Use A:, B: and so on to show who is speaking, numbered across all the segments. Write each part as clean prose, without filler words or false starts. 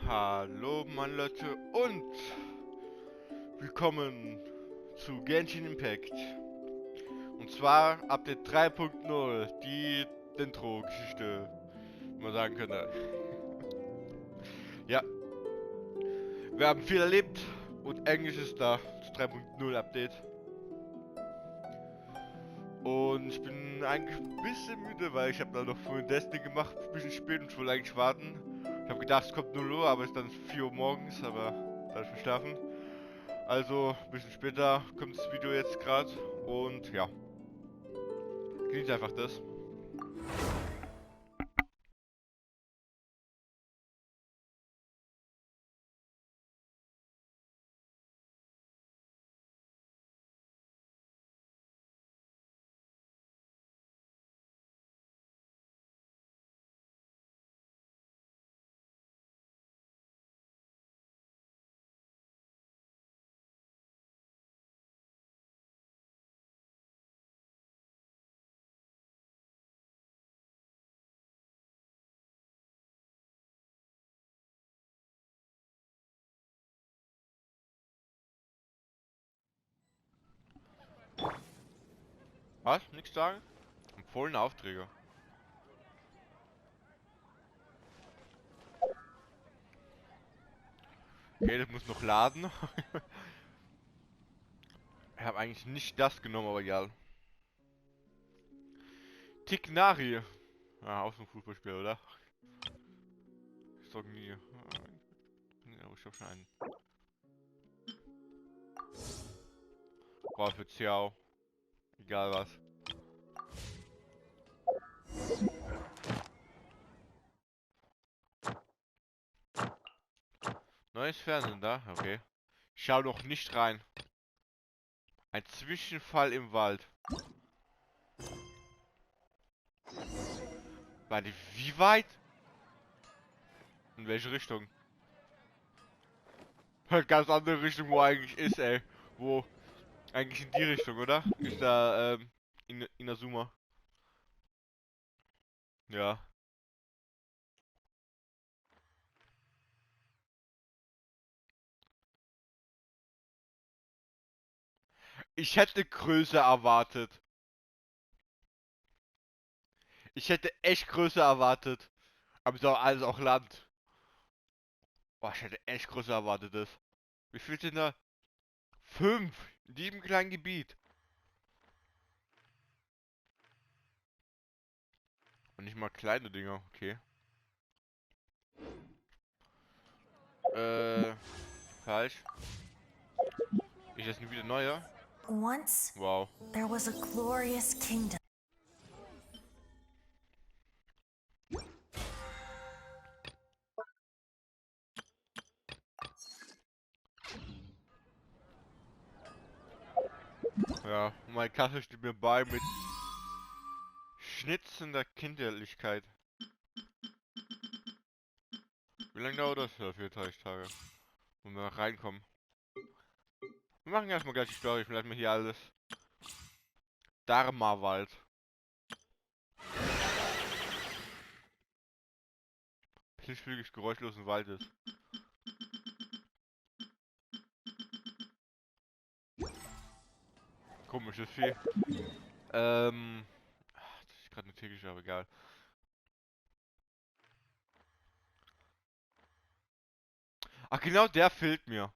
A: Hallo meine Leute und willkommen zu Genshin Impact. Und zwar Update 3.0, die Intro-Geschichte, wie man sagen könnte. Ja, wir haben viel erlebt und Englisch ist da, das 3.0 Update. Und ich bin eigentlich ein bisschen müde, weil ich habe da noch vorhin Destiny gemacht, ein bisschen spät und ich wollte eigentlich warten. Ich habe gedacht, es kommt 0 Uhr, aber es ist dann 4 Uhr morgens, aber da habe ich verschlafen. Also, ein bisschen später kommt das Video jetzt gerade und ja, genießt einfach das. Was? Nichts sagen? Empfohlene Aufträge. Okay, das muss noch laden. Ich habe eigentlich nicht das genommen, aber egal. Tignari. Ja, auch so ein Fußballspiel, oder? Ich sag nie. Ja, ich hab schon einen. Boah, für Ciao. Egal was. Neues Fernsehen da? Okay. Schau doch nicht rein. Ein Zwischenfall im Wald. Warte, wie weit? In welche Richtung? Ganz andere Richtung, wo eigentlich ist, ey. Wo? Eigentlich in die Richtung, oder? Ist da, Inazuma. Ja. Ich hätte größer erwartet. Ich hätte echt größer erwartet. Aber es ist auch alles auch Land. Boah, ich hätte echt größer erwartet das. Wie viel sind da? 5 in diesem kleinen Gebiet. Und nicht mal kleine Dinger, okay. Falsch. Ist das nie wieder neuer?
B: Once
A: Wow.
B: there was a glorious kingdom.
A: Ja, mein Kaffee steht mir bei mit schnitzender Kinderlichkeit. Wie lange dauert das? Ja, 34 Tage. Wenn wir reinkommen. Wir machen erstmal gleich die Story, vielleicht mal hier alles. Dharma-Wald. Plötzlich geräuschlosen Waldes. Komisches Vieh. Das ist gerade eine tägliche, aber egal. Ach, genau der fehlt mir.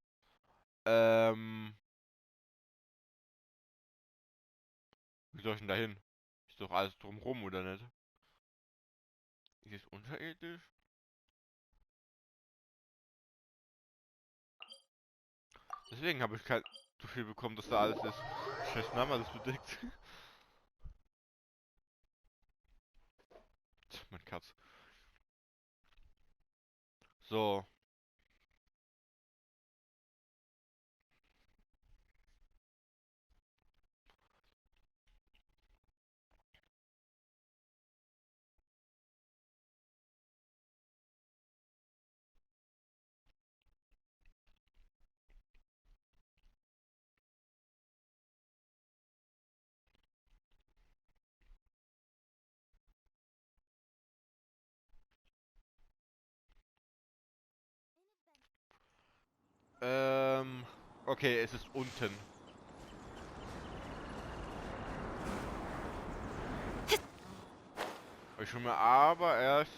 A: Ähm, Wie soll ich denn da hin? Ist doch alles drumrum, oder nicht? Ist es unterirdisch? Deswegen habe ich kein so viel bekommen, dass da alles ist. Scheiß Name, alles bedeckt. Mein Katz. So. Okay, es ist unten. Ich schon mal, aber erst...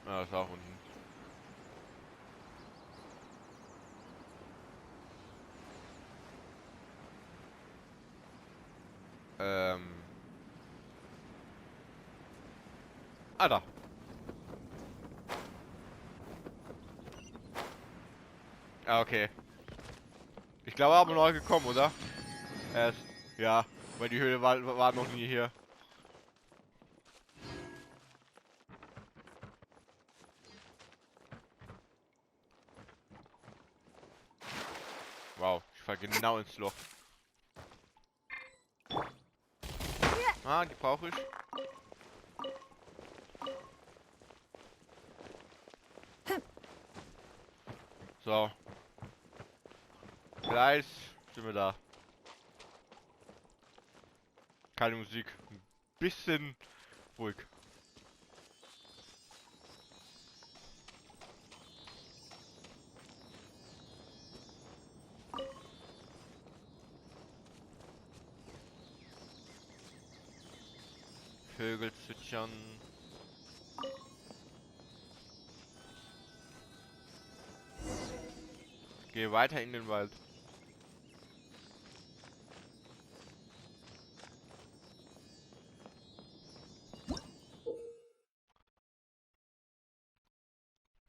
A: Ah, ist auch unten. Ah, da. Ah, okay. Ich glaube, aber neu gekommen, oder? Erst. Ja, weil die Höhle war noch nie hier. Wow, ich fall genau ins Loch. Ah, die brauche ich. So. Gleich sind wir da. Keine Musik. Ein bisschen ruhig. Vögel zwitschern. Gehe weiter in den Wald.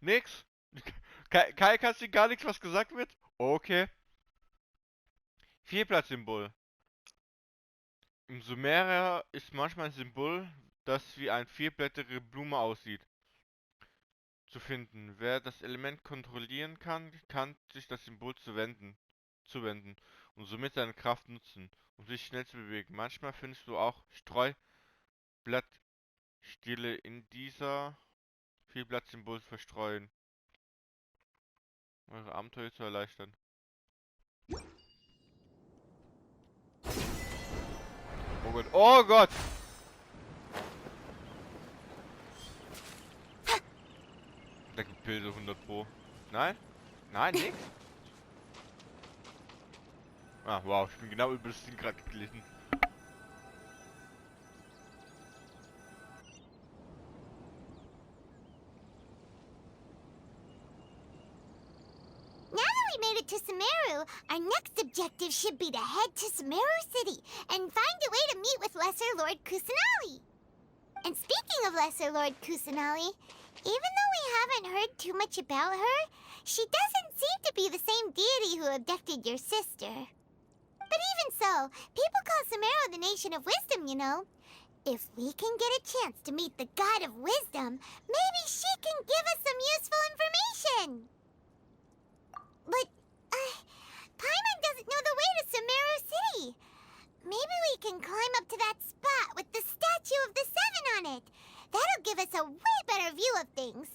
A: Nix. Kai, kannst du gar nichts, was gesagt wird? Okay. Vierblatt-Symbol. Im Sumera ist manchmal ein Symbol, das wie eine vierblättrige Blume aussieht, zu finden. Wer das Element kontrollieren kann, kann sich das Symbol zuwenden und somit seine Kraft nutzen, um sich schnell zu bewegen. Manchmal findest du auch Streublattstiele in dieser Vierblatt-Symbol verstreuen, um eure Abenteuer zu erleichtern. Oh Gott, oh Gott! Da gibt Pilze 100 Pro. Nein? Nein, nix? Ah, wow, ich bin genau über das Ding gerade geglitten.
C: Now that we made it to Sumeru, our next objective should be to head to Sumeru City and find a way to meet with Lesser Lord Kusanali. And speaking of Lesser Lord Kusanali, even though we haven't heard too much about her, she doesn't seem to be the same deity who abducted your sister. But even so, people call Sumeru the Nation of Wisdom, you know. If we can get a chance to meet the God of Wisdom, maybe she can give us some useful information. But, Paimon doesn't know the way to Sumeru City. Maybe we can climb up to that spot with the statue of the Seven on it. That'll give us a way better view of things.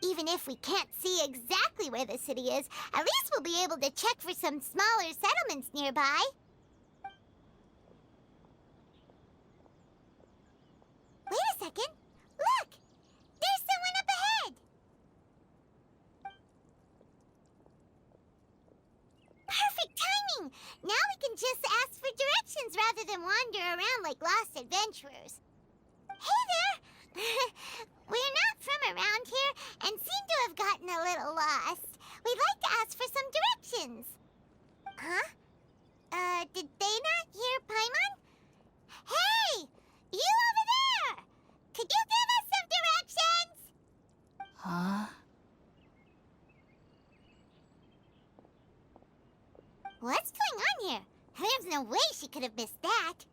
C: Even if we can't see exactly where the city is, at least we'll be able to check for some smaller settlements nearby. Wait a second. Look! There's someone up ahead! Perfect timing! Now we can just ask for directions rather than wander around like lost adventurers. Hey there! We're not from around here and seem to have gotten a little lost. We'd like to ask for some directions. Huh? Did they not hear Paimon? Hey! You over there! Could you give us some directions?
B: Huh?
C: What's going on here? There's no way she could have missed that.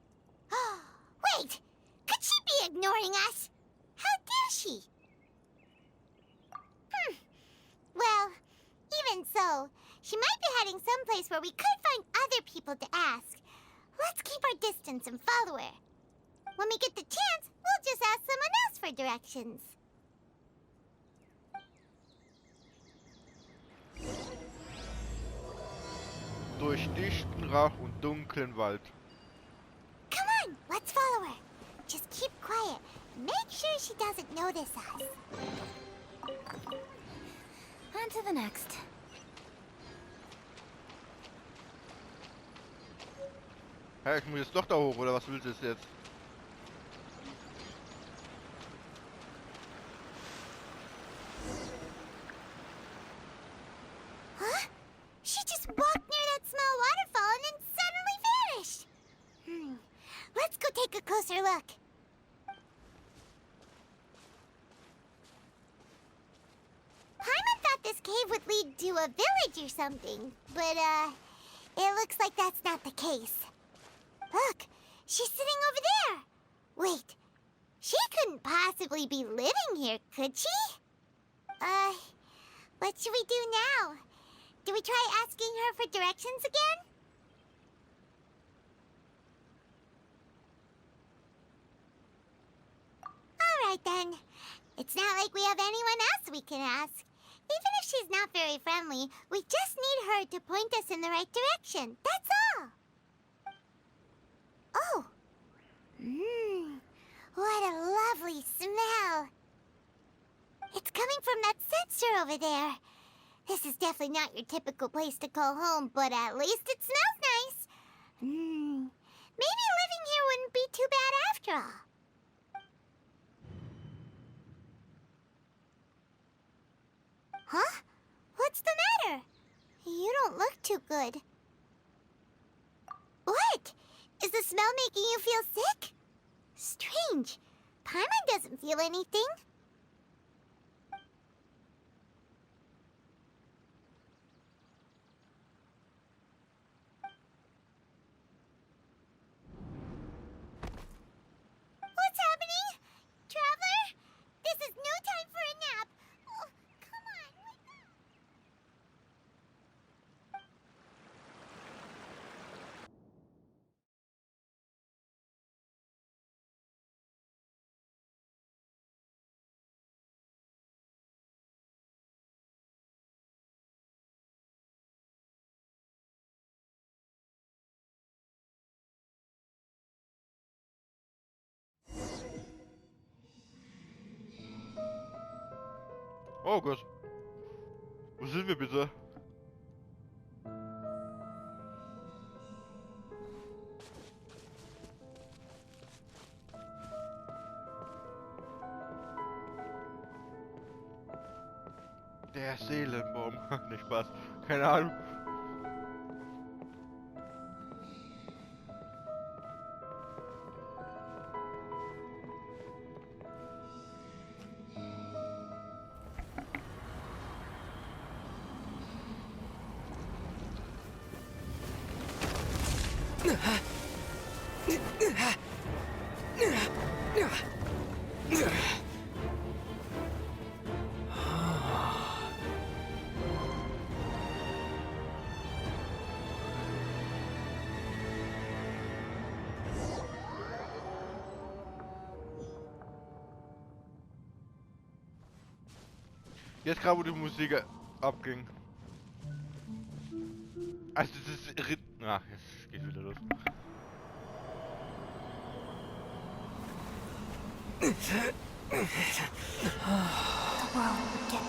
C: Wait! Could she be ignoring us? How dare she? Well, even so, she might be heading someplace where we could find other people to ask. Let's keep our distance and follow her. When we get the chance, we'll just ask someone else for directions.
A: Durch dichten Rauch und dunklen Wald.
C: Come on, let's follow her. Just keep quiet. Make sure she doesn't notice us.
B: On to the next.
A: Hä, ich muss jetzt doch da hoch, oder was willst du jetzt?
C: Huh? She just walked near that small waterfall and then suddenly vanished. Let's go take a closer look. Paimon thought this cave would lead to a village or something, but, it looks like that's not the case. Look, she's sitting over there. Wait, she couldn't possibly be living here, could she? What should we do now? Do we try asking her for directions again? All right, then. It's not like we have anyone else we can ask. Even if she's not very friendly, we just need her to point us in the right direction. That's all. Oh. What a lovely smell. It's coming from that sensor over there. This is definitely not your typical place to call home, but at least it smells nice. Maybe living here wouldn't be too bad after all. Huh? What's the matter? You don't look too good. What? Is the smell making you feel sick? Strange. Paimon doesn't feel anything. What's happening? Traveler? This is no time for a nap. Oh, come on, wake up.
A: Oh Gott. Wo sind wir bitte? Der Seelenbaum. Nicht Spaß. Keine Ahnung. Jetzt gerade, wo die Musik abging. Also das ist irrit... Ach, jetzt geht's wieder los.
B: The world would get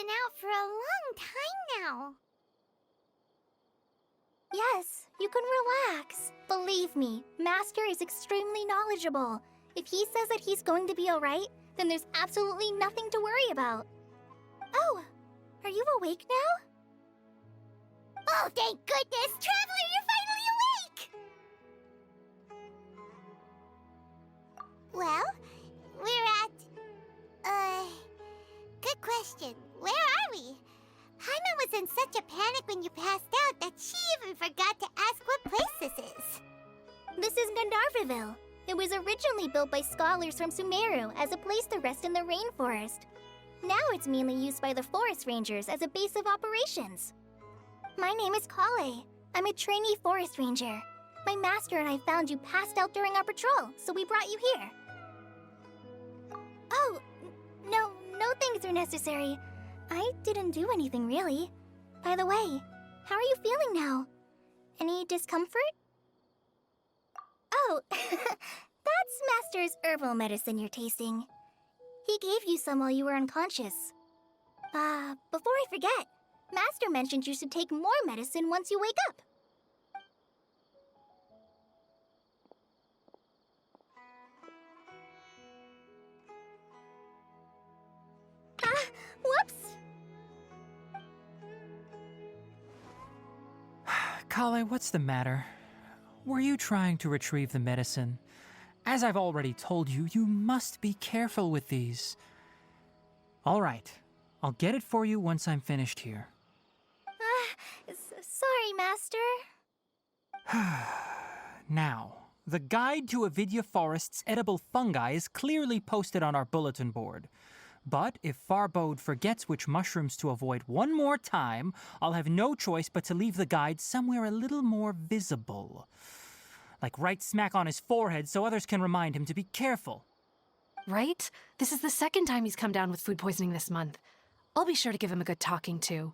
C: out for a long time now.
B: Yes, you can relax. Believe me, Master is extremely knowledgeable. If he says that he's going to be alright, then there's absolutely nothing to worry about. Oh, are you awake now?
C: Oh, thank goodness! Traveler, you're finally awake! Well, we're at... Good question. Where are we? Paimon was in such a panic when you passed out that she even forgot to ask what place this is.
B: This is Gandharvaville. It was originally built by scholars from Sumeru as a place to rest in the rainforest. Now it's mainly used by the forest rangers as a base of operations. My name is Kale. I'm a trainee forest ranger. My master and I found you passed out during our patrol, so we brought you here. Oh, no thanks are necessary. I didn't do anything really. By the way, how are you feeling now? Any discomfort? Oh, that's Master's herbal medicine you're tasting. He gave you some while you were unconscious. Before I forget, Master mentioned you should take more medicine once you wake up. Whoops!
D: Kale, what's the matter? Were you trying to retrieve the medicine? As I've already told you, you must be careful with these. All right, I'll get it for you once I'm finished here.
B: Sorry, Master.
D: Now, the guide to Avidya Forest's edible fungi is clearly posted on our bulletin board. But if Farbode forgets which mushrooms to avoid one more time, I'll have no choice but to leave the guide somewhere a little more visible. Like right smack on his forehead so others can remind him to be careful.
E: Right? This is the second time he's come down with food poisoning this month. I'll be sure to give him a good talking to.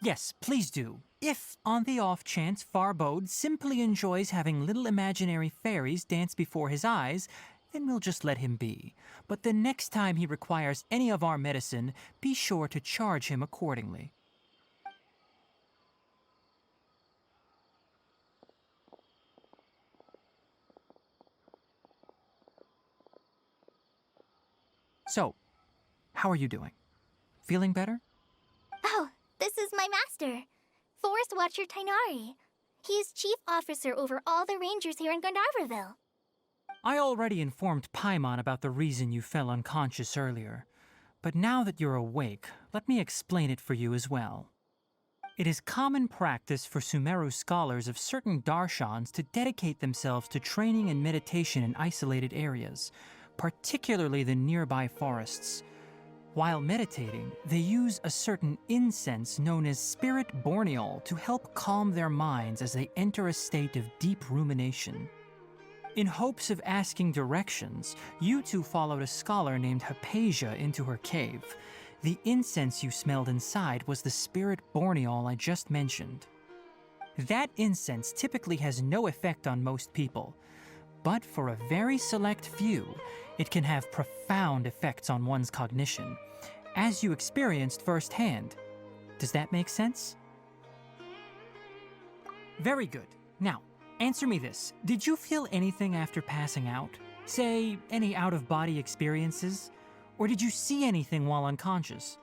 D: Yes, please do. If, on the off chance, Farbode simply enjoys having little imaginary fairies dance before his eyes, then we'll just let him be. But the next time he requires any of our medicine, be sure to charge him accordingly. So, how are you doing? Feeling better?
B: Oh, this is my master, Forest Watcher Tainari. He is chief officer over all the rangers here in Gandharvaville.
D: I already informed Paimon about the reason you fell unconscious earlier. But now that you're awake, let me explain it for you as well. It is common practice for Sumeru scholars of certain darshans to dedicate themselves to training and meditation in isolated areas, particularly the nearby forests. While meditating, they use a certain incense known as spirit borneol to help calm their minds as they enter a state of deep rumination. In hopes of asking directions, you two followed a scholar named Hypatia into her cave. The incense you smelled inside was the spirit borneol I just mentioned. That incense typically has no effect on most people, but for a very select few, it can have profound effects on one's cognition, as you experienced firsthand. Does that make sense? Very good. Now, answer me this. Did you feel anything after passing out? Say, any out-of-body experiences? Or did you see anything while unconscious?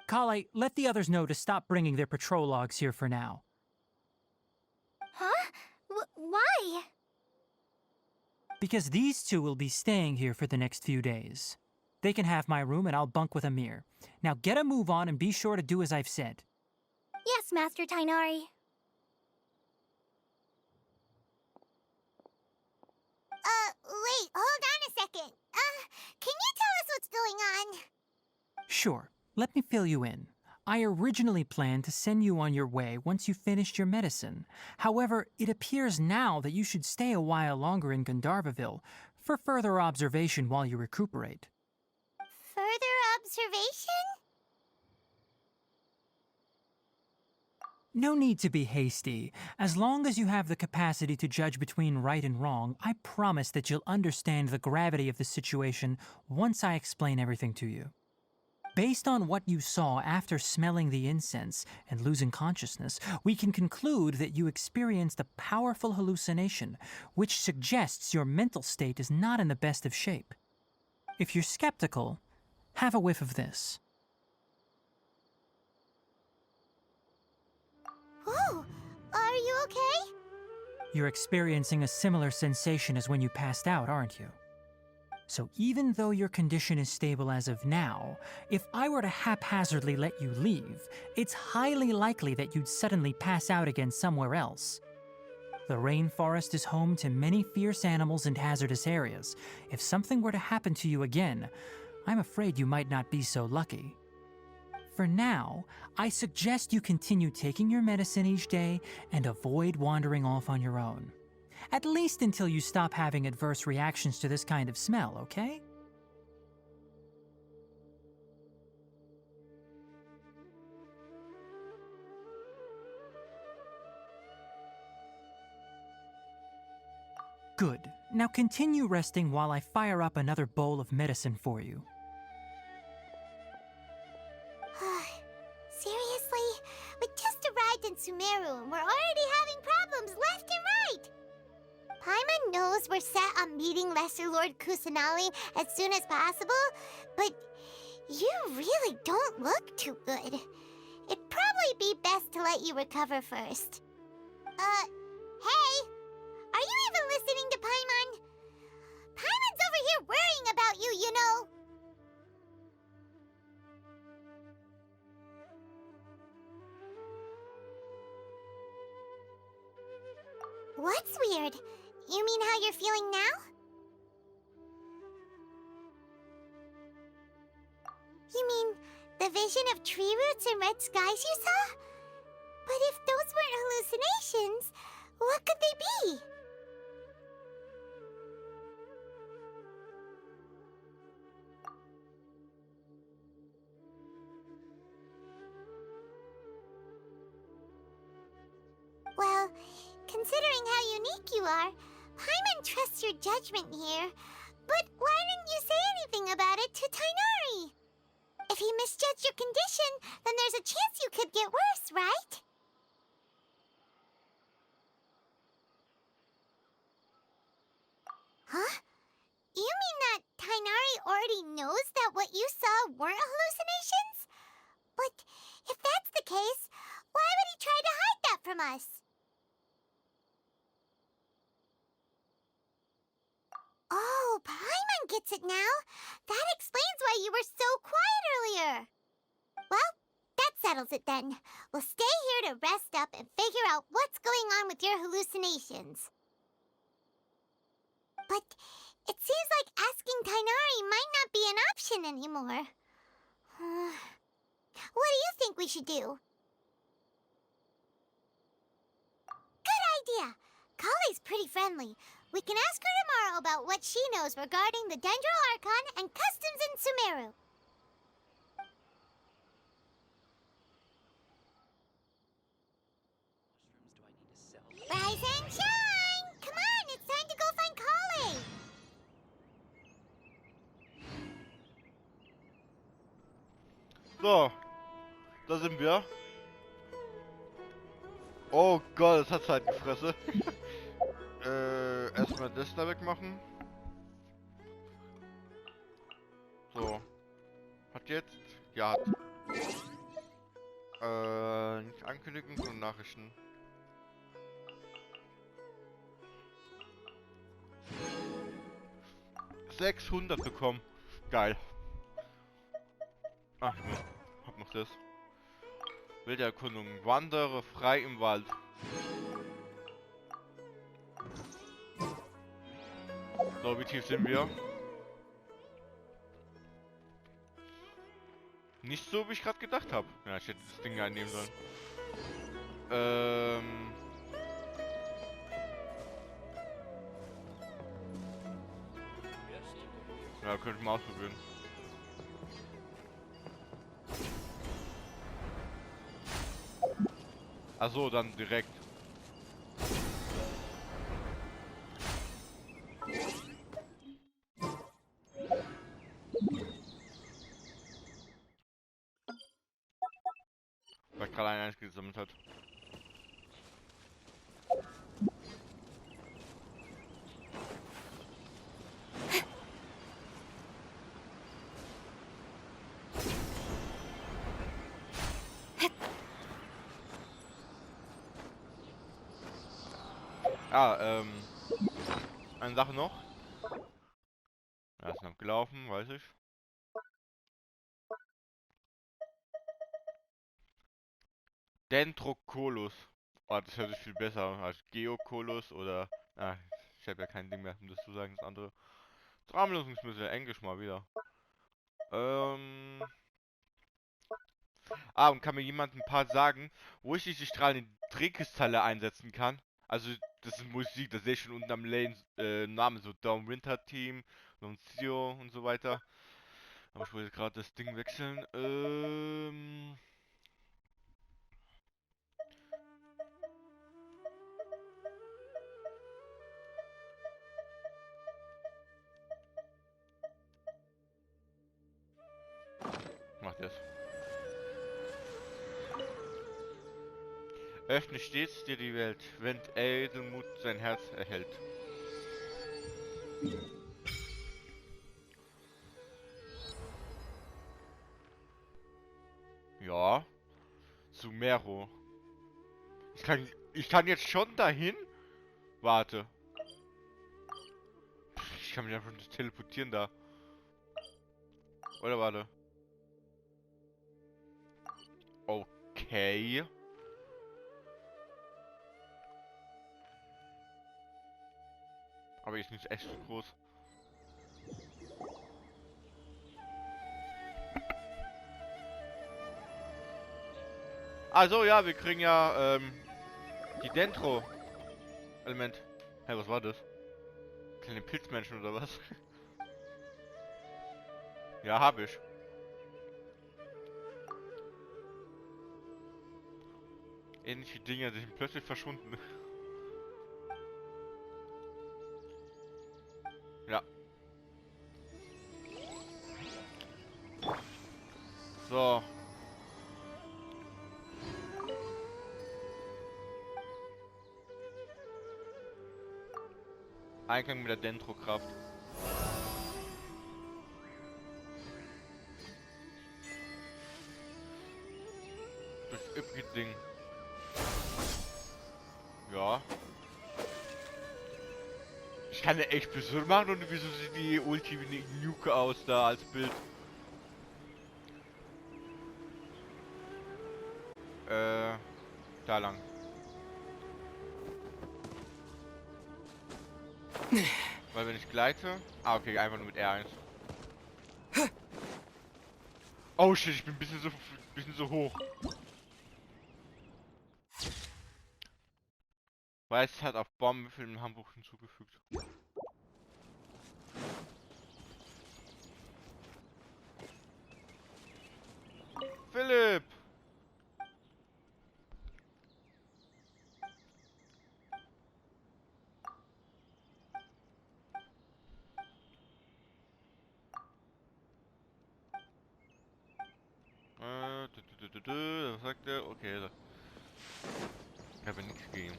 D: Kale, let the others know to stop bringing their patrol logs here for now.
B: Huh? Why?
D: Because these two will be staying here for the next few days. They can have my room and I'll bunk with Amir. Now get a move on and be sure to do as I've said.
B: Yes, Master Tainari.
C: Wait, hold on a second. Can you tell us what's going on?
D: Sure, let me fill you in. I originally planned to send you on your way once you finished your medicine. However, it appears now that you should stay a while longer in Gandharvaville for further observation while you recuperate.
C: Further observation?
D: No need to be hasty. As long as you have the capacity to judge between right and wrong, I promise that you'll understand the gravity of the situation once I explain everything to you. Based on what you saw after smelling the incense and losing consciousness, we can conclude that you experienced a powerful hallucination, which suggests your mental state is not in the best of shape. If you're skeptical, have a whiff of this.
C: Whoa, are you okay?
D: You're experiencing a similar sensation as when you passed out, aren't you? So even though your condition is stable as of now, if I were to haphazardly let you leave, it's highly likely that you'd suddenly pass out again somewhere else. The rainforest is home to many fierce animals and hazardous areas. If something were to happen to you again, I'm afraid you might not be so lucky. For now, I suggest you continue taking your medicine each day and avoid wandering off on your own. At least until you stop having adverse reactions to this kind of smell, okay? Good. Now continue resting while I fire up another bowl of medicine for you.
C: Seriously? We just arrived in Sumeru and we're already having problems left and right! Paimon knows we're set on meeting Lesser Lord Kusanali as soon as possible, but you really don't look too good. It'd probably be best to let you recover first. Hey! Are you even listening to Paimon? Paimon's over here worrying about you, you know! What's weird? You mean how you're feeling now? You mean the vision of tree roots and red skies you saw? But if those weren't hallucinations, what could they be? Well, considering how unique you are, Paimon trusts your judgment here. But why didn't you say anything about it to Tainari? If he misjudged your condition, then there's a chance you could get worse, right? Huh? You mean that Tainari already knows that what you saw weren't hallucinations? But if that's the case, why would he try to hide that from us? Oh, Paimon gets it now. That explains why you were so quiet earlier. Well, that settles it then. We'll stay here to rest up and figure out what's going on with your hallucinations. But it seems like asking Tainari might not be an option anymore. What do you think we should do? Good idea. Kale's pretty friendly. We can ask her tomorrow about what she knows regarding the Dendro Archon and customs in Sumeru. Rise and shine! Come on, it's time to go find Kale!
A: So, da sind wir. Oh Gott, das hat Zeit die Fresse. Erstmal das da wegmachen. So. Hat jetzt? Ja, hat. Nicht ankündigen, sondern Nachrichten. $600 bekommen. Geil. Ach, ich hab noch das. Wilde Erkundung. Wandere frei im Wald. So, wie tief sind wir? Nicht so, wie ich gerade gedacht habe. Ja, ich hätte das Ding einnehmen sollen. Ja, könnte ich mal ausprobieren. Achso, dann direkt. Weil gerade eins gesammelt hat. Eine Sache noch. Er ist noch gelaufen, weiß ich. Dendrocolus. Oh, das hört sich viel besser an als Geocolus oder... Ah, ich habe ja kein Ding mehr, um das zu sagen, das andere. Traumlösungsmittel, Englisch mal wieder. Und kann mir jemand ein paar sagen, wo ich diese strahlenden Drehkristalle einsetzen kann? Also, das ist Musik, das sehe ich schon unten am Lane Namen, so Downwinter Team, Nuncio und so weiter. Aber ich wollte gerade das Ding wechseln. Mach das. Öffne stets dir die Welt, wenn Edelmut sein Herz erhält. Ja. Sumero. Ich kann jetzt schon dahin? Warte. Ich kann mich einfach nicht teleportieren da. Oder warte. Okay. Aber ist nicht echt so groß. Also ja, wir kriegen ja die Dendro-Element. Hey, was war das? Kleine Pilzmenschen oder was? Ja, hab ich. Ähnliche Dinge, die sind plötzlich verschwunden. Ja. So. Einklang mit der Dendro-Kraft. Das üppige Ding. Ja. Ich kann eine Explosion machen und wieso sieht die Ulti wie eine Nuke aus da als Bild? Da lang. Weil wenn ich gleite... Ah, okay, einfach nur mit R1. Oh shit, ich bin ein bisschen so hoch. Weiß hat auf Bomben für den Hamburg hinzugefügt. Philipp! Was sagt er? Okay, ich habe nichts gegeben.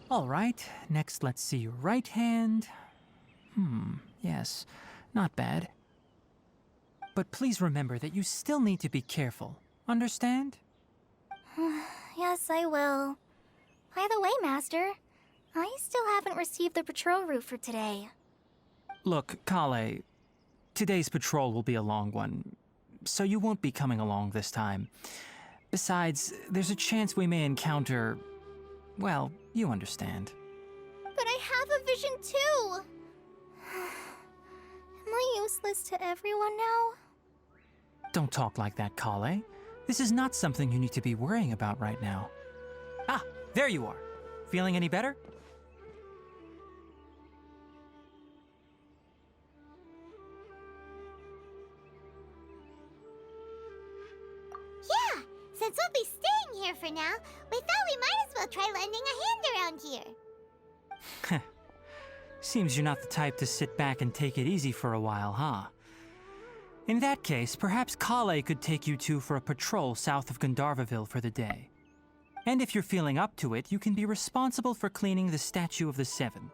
D: All right, next let's see your right hand. Yes, not bad. But please remember that you still need to be careful. Understand?
B: Yes, I will. By the way, Master, I still haven't received the patrol route for today.
D: Look, Kale, today's patrol will be a long one, so you won't be coming along this time. Besides, there's a chance we may encounter... well, you understand.
B: But I have a vision too! Am I useless to everyone now?
D: Don't talk like that, Kale. This is not something you need to be worrying about right now. Ah, there you are. Feeling any better?
C: since we'll be staying here for now, we thought we might as well try lending a hand around here.
D: Seems you're not the type to sit back and take it easy for a while, huh? In that case, perhaps Kale could take you two for a patrol south of Gandharvaville for the day. And if you're feeling up to it, you can be responsible for cleaning the Statue of the Seven.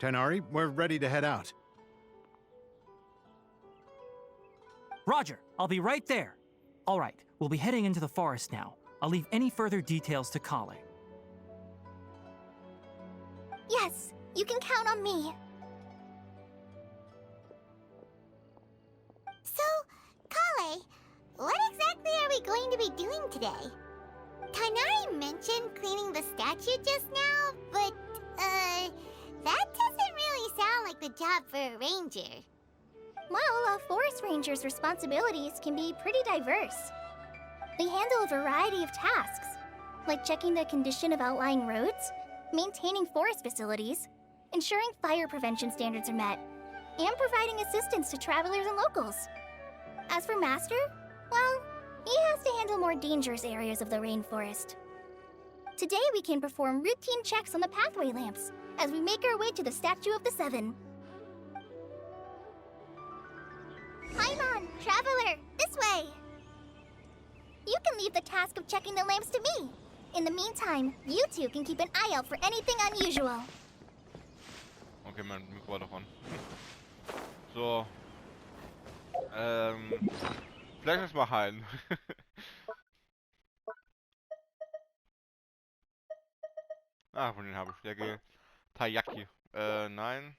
F: Tighnari, we're ready to head out.
D: Roger, I'll be right there. All right, we'll be heading into the forest now. I'll leave any further details to Kale.
B: Yes, you can count on me.
C: So, Kale, what exactly are we going to be doing today? Tighnari mentioned cleaning the statue just now, but, that doesn't really sound like the job for a ranger.
B: Well, a forest ranger's responsibilities can be pretty diverse. They handle a variety of tasks, like checking the condition of outlying roads, maintaining forest facilities, ensuring fire prevention standards are met, and providing assistance to travelers and locals. As for Master, well, he has to handle more dangerous areas of the rainforest. Today we can perform routine checks on the pathway lamps as we make our way to the Statue of the Seven. Paimon, traveler, this way! You can leave the task of checking the lamps to me. In the meantime, you two can keep an eye out for anything unusual.
A: Okay, mein Mikro war doch an. So. Vielleicht erstmal heilen. Ah, von denen habe ich. Der Taiyaki. Nein.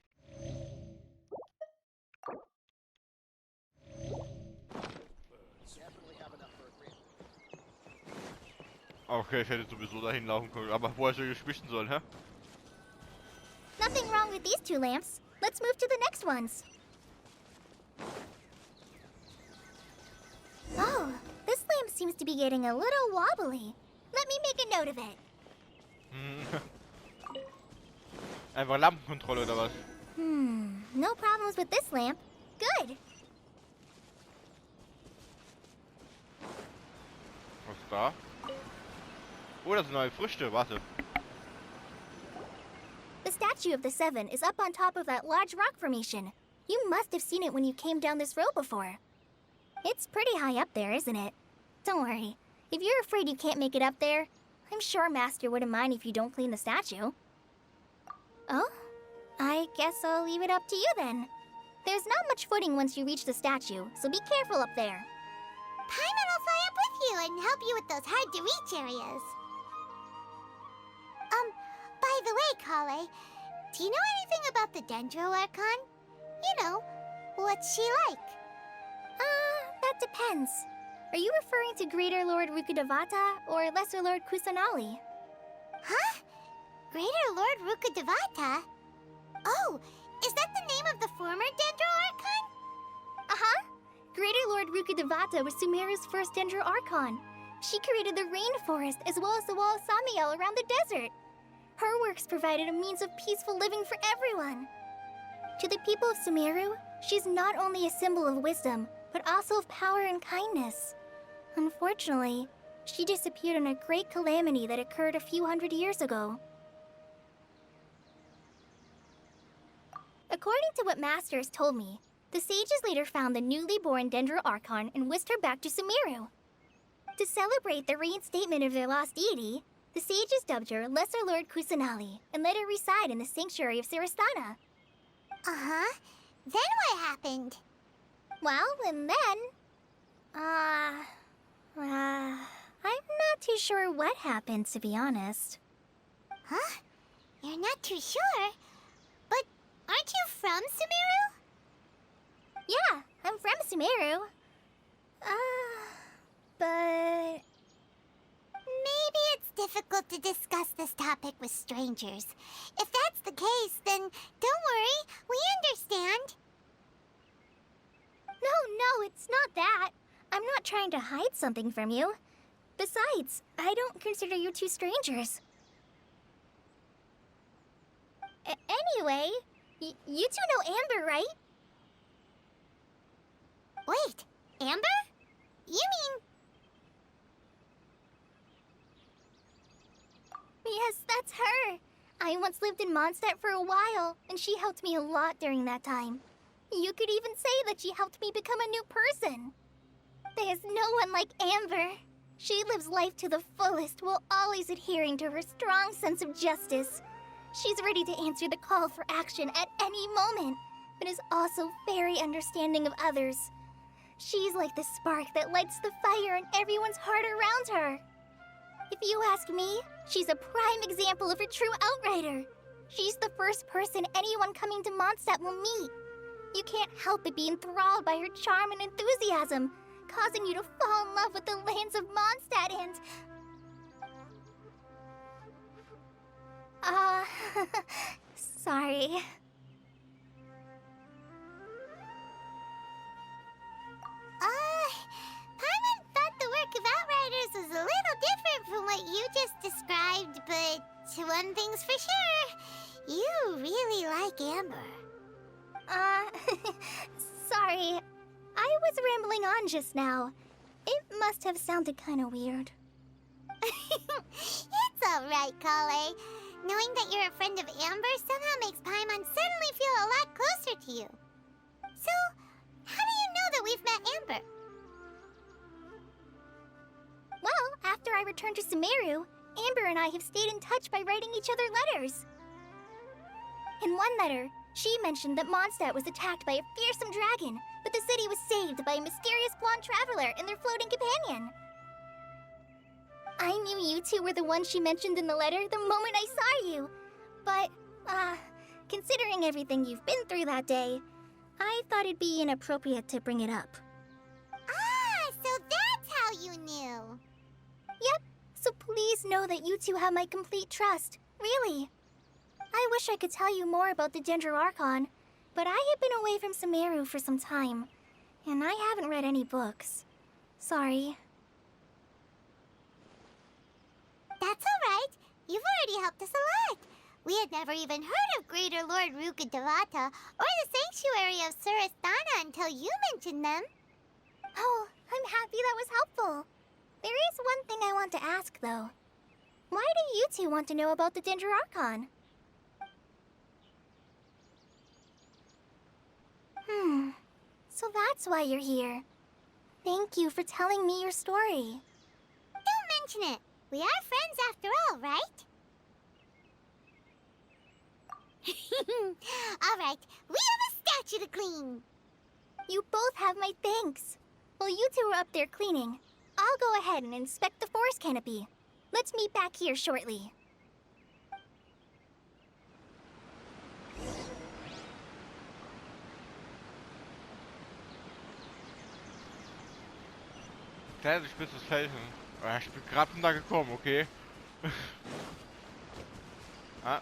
A: Okay, ich hätte sowieso dahin laufen können, aber woher soll ich schwischen sollen, hä?
B: Nothing wrong with these two lamps. Let's move to the next ones. Oh, this lamp seems to be getting a little wobbly. Let me make a note of it.
A: Einfach Lampenkontrolle oder was?
B: No problems with this lamp. Good.
A: Was ist da? Oh, das sind neue Früchte, warte.
B: The Statue of the Seven is up on top of that large rock formation. You must have seen it when you came down this road before. It's pretty high up there, isn't it? Don't worry. If you're afraid you can't make it up there, I'm sure Master wouldn't mind if you don't clean the statue. Oh? I guess I'll leave it up to you then. There's not much footing once you reach the statue, so be careful up there.
C: Paimon will fly up with you and help you with those hard-to-reach areas. By the way, Kale, do you know anything about the Dendro Archon? You know, what's she like?
B: That depends. Are you referring to Greater Lord Rukkhadevata or Lesser Lord Kusanali?
C: Huh? Greater Lord Rukkhadevata? Oh, is that the name of the former Dendro Archon?
B: Uh-huh. Greater Lord Rukkhadevata was Sumeru's first Dendro Archon. She created the rainforest as well as the wall of Samiel around the desert. Her works provided a means of peaceful living for everyone. To the people of Sumeru, she's not only a symbol of wisdom, but also of power and kindness. Unfortunately, she disappeared in a great calamity that occurred a few hundred years ago. According to what Master has told me, the sages later found the newly born Dendro Archon and whisked her back to Sumeru. To celebrate the reinstatement of their lost deity, the sages dubbed her Lesser Lord Kusanali and let her reside in the sanctuary of Sarastana.
C: Uh-huh. Then what happened?
B: Well, and then... I'm not too sure what happened, to be honest.
C: Huh? You're not too sure? But aren't you from Sumeru?
B: Yeah, I'm from Sumeru. But...
C: Maybe it's difficult to discuss this topic with strangers. If that's the case, then don't worry, we understand.
B: No, it's not that. I'm not trying to hide something from you. Besides, I don't consider you two strangers. Anyway, you two know Amber, right?
C: Wait, Amber? You mean...
B: Yes, that's her. I once lived in Mondstadt for a while, and she helped me a lot during that time. You could even say that she helped me become a new person. There's no one like Amber. She lives life to the fullest while always adhering to her strong sense of justice. She's ready to answer the call for action at any moment, but is also very understanding of others. She's like the spark that lights the fire in everyone's heart around her. If you ask me, she's a prime example of a true outrider. She's the first person anyone coming to Mondstadt will meet. You can't help but be enthralled by her charm and enthusiasm, causing you to fall in love with the lands of Mondstadt and... sorry.
C: Paimon thought the work of Outriders was a little different from what you just described, but one thing's for sure, you really like Amber.
B: Sorry. I was rambling on just now. It must have sounded kind of weird.
C: It's alright, Kale. Knowing that you're a friend of Amber somehow makes Paimon suddenly feel a lot closer to you. So, how do you know that we've met Amber?
B: Well, after I returned to Sumeru, Amber and I have stayed in touch by writing each other letters. In one letter, she mentioned that Mondstadt was attacked by a fearsome dragon, but the city was saved by a mysterious blonde traveler and their floating companion. I knew you two were the ones she mentioned in the letter the moment I saw you. But, considering everything you've been through that day, I thought it'd be inappropriate to bring it up.
C: Ah, so that's how you knew.
B: Yep, so please know that you two have my complete trust, really. I wish I could tell you more about the Gender Archon, but I have been away from Sumeru for some time, and I haven't read any books. Sorry.
C: That's alright. You've already helped us a lot. We had never even heard of Greater Lord Ruka Devata or the Sanctuary of Surasthana until you mentioned them.
B: Oh, I'm happy that was helpful. There is one thing I want to ask, though. Why do you two want to know about the Gender Archon? So that's why you're here. Thank you for telling me your story.
C: Don't mention it. We are friends after all, right? Alright, we have a statue to clean.
B: You both have my thanks. While you two are up there cleaning, I'll go ahead and inspect the forest canopy. Let's meet back here shortly.
A: Kleines spitzes Felsen. Ah, ich bin gerade da gekommen, okay? Ah.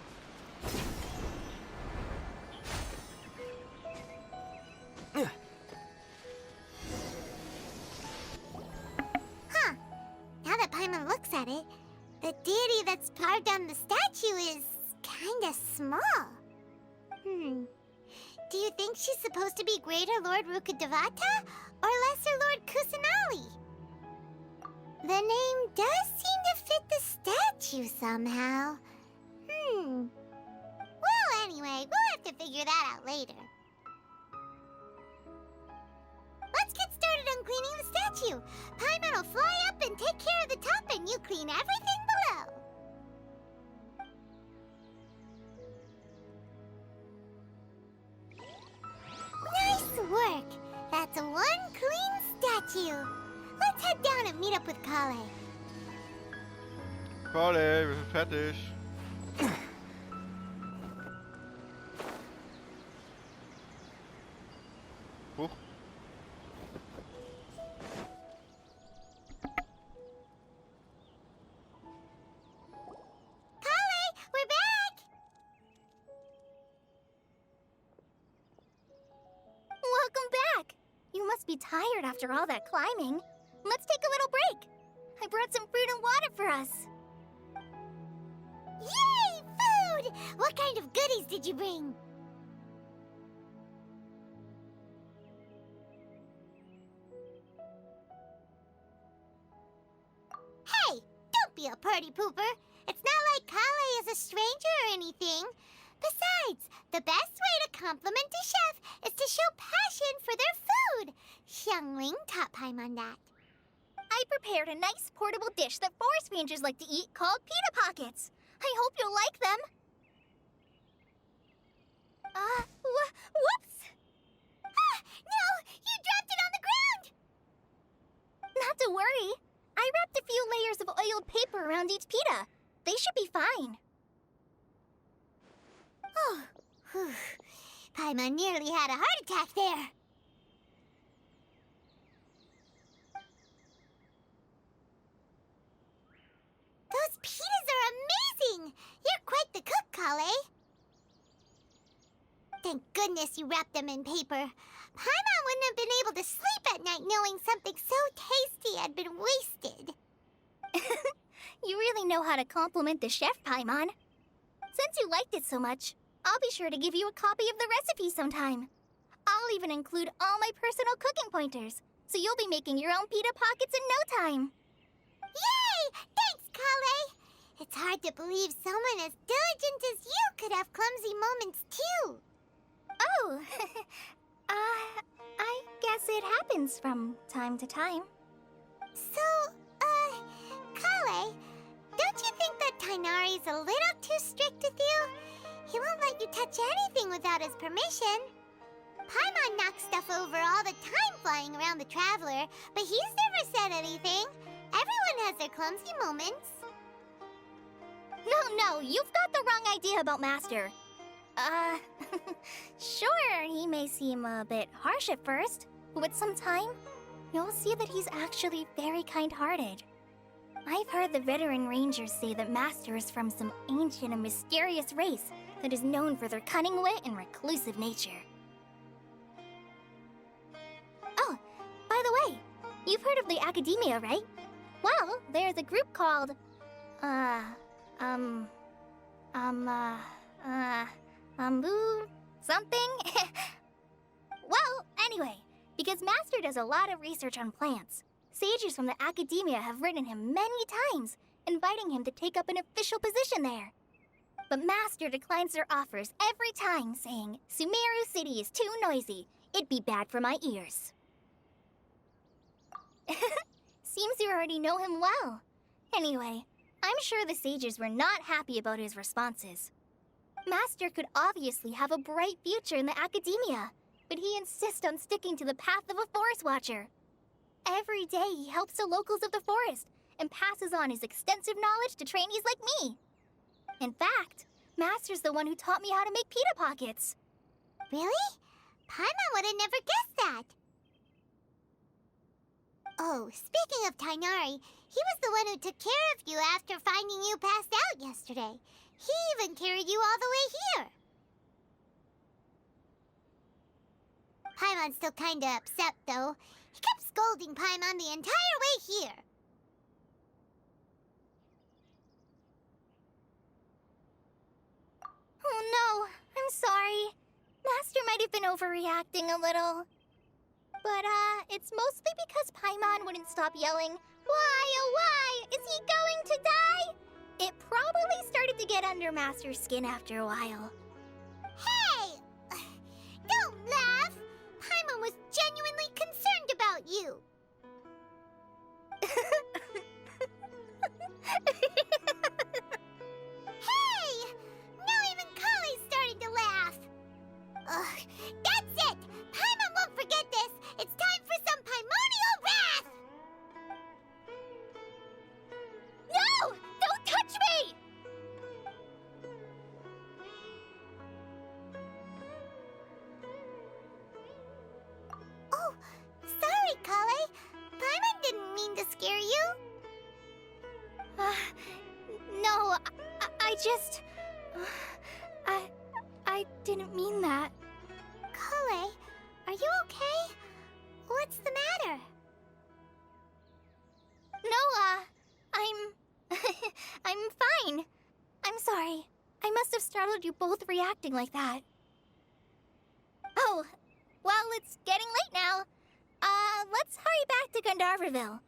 C: Huh. Now that Paimon looks at it, the deity that's carved on the statue is kinda small. Do you think she's supposed to be Greater Lord Ruka Devata or Lesser Lord Kusanali? The name does seem to fit the statue somehow. Well, anyway, we'll have to figure that out later. Let's get started on cleaning the statue. Paimon will fly up and take care of the top, and you clean everything below. Nice work. That's one clean statue. Let's head down and meet up with Kale.
A: Kale, wir sind fertig. Huch.
C: Kale, we're back!
B: Welcome back! You must be tired after all that climbing. Let's take a little break. I brought some fruit and water for us.
C: Yay, food! What kind of goodies did you bring? be a party pooper. It's not like Kale is a stranger or anything. Besides, the best way to compliment a chef is to show passion for their food. Xiangling taught Paimon that.
B: I prepared a nice portable dish that forest rangers like to eat called pita pockets. I hope you'll like them. Whoops!
C: Ah, no! You dropped it on the ground!
B: Not to worry. I wrapped a few layers of oiled paper around each pita. They should be fine.
C: Oh, whew. Paimon nearly had a heart attack there. Those pitas are amazing! You're quite the cook, Kale. Thank goodness you wrapped them in paper. Paimon wouldn't have been able to sleep at night knowing something so tasty had been wasted.
B: You really know how to compliment the chef, Paimon. Since you liked it so much, I'll be sure to give you a copy of the recipe sometime. I'll even include all my personal cooking pointers, so you'll be making your own pita pockets in no time.
C: Yay! Thanks, Kale! It's hard to believe someone as diligent as you could have clumsy moments, too.
B: Oh, I guess it happens from time to time.
C: So, Kale, don't you think that Tainari's a little too strict with you? He won't let you touch anything without his permission. Paimon knocks stuff over all the time flying around the Traveler, but he's never said anything. Everyone has their clumsy moments.
B: No, you've got the wrong idea about Master. Sure, he may seem a bit harsh at first, but with some time, you'll see that he's actually very kind-hearted. I've heard the veteran rangers say that Master is from some ancient and mysterious race that is known for their cunning wit and reclusive nature. Oh, by the way, you've heard of the Academia, right? Well, there's a group called, something? Well, anyway, because Master does a lot of research on plants, sages from the Academia have written him many times, inviting him to take up an official position there. But Master declines their offers every time, saying, Sumeru City is too noisy. It'd be bad for my ears. Seems you already know him well. Anyway, I'm sure the sages were not happy about his responses. Master could obviously have a bright future in the Academia, but he insists on sticking to the path of a forest watcher. Every day he helps the locals of the forest and passes on his extensive knowledge to trainees like me. In fact, Master's the one who taught me how to make pita pockets.
C: Really? Paimon would have never guessed that. Oh, speaking of Tainari, he was the one who took care of you after finding you passed out yesterday. He even carried you all the way here. Paimon's still kinda upset, though. He kept scolding Paimon the entire way here.
B: Oh no, I'm sorry. Master might have been overreacting a little. But, it's mostly because Paimon wouldn't stop yelling, Why, oh why, is he going to die? It probably started to get under Master's skin after a while.
C: Hey! Don't laugh! Paimon was genuinely concerned about you. Hey! Now even Kale's starting to laugh. Ugh, that's it! Paimon won't forget this! It's time for some Paimonial wrath!
B: No! Don't touch me!
C: Oh, sorry, Kale. Paimon didn't mean to scare you.
B: No, I just... I didn't mean that.
C: Kale, are you okay? What's the matter?
B: No, I'm fine. I'm sorry. I must have startled you both reacting like that. Oh, well, it's getting late now. Let's hurry back to Gandharville.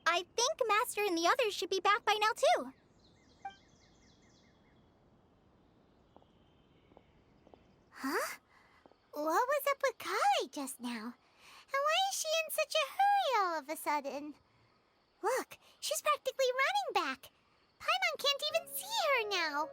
B: I think Master and the others should be back by now, too.
C: Huh? What was up with Kali just now? And why is she in such a hurry all of a sudden? Look, she's practically running back. Paimon can't even see her now.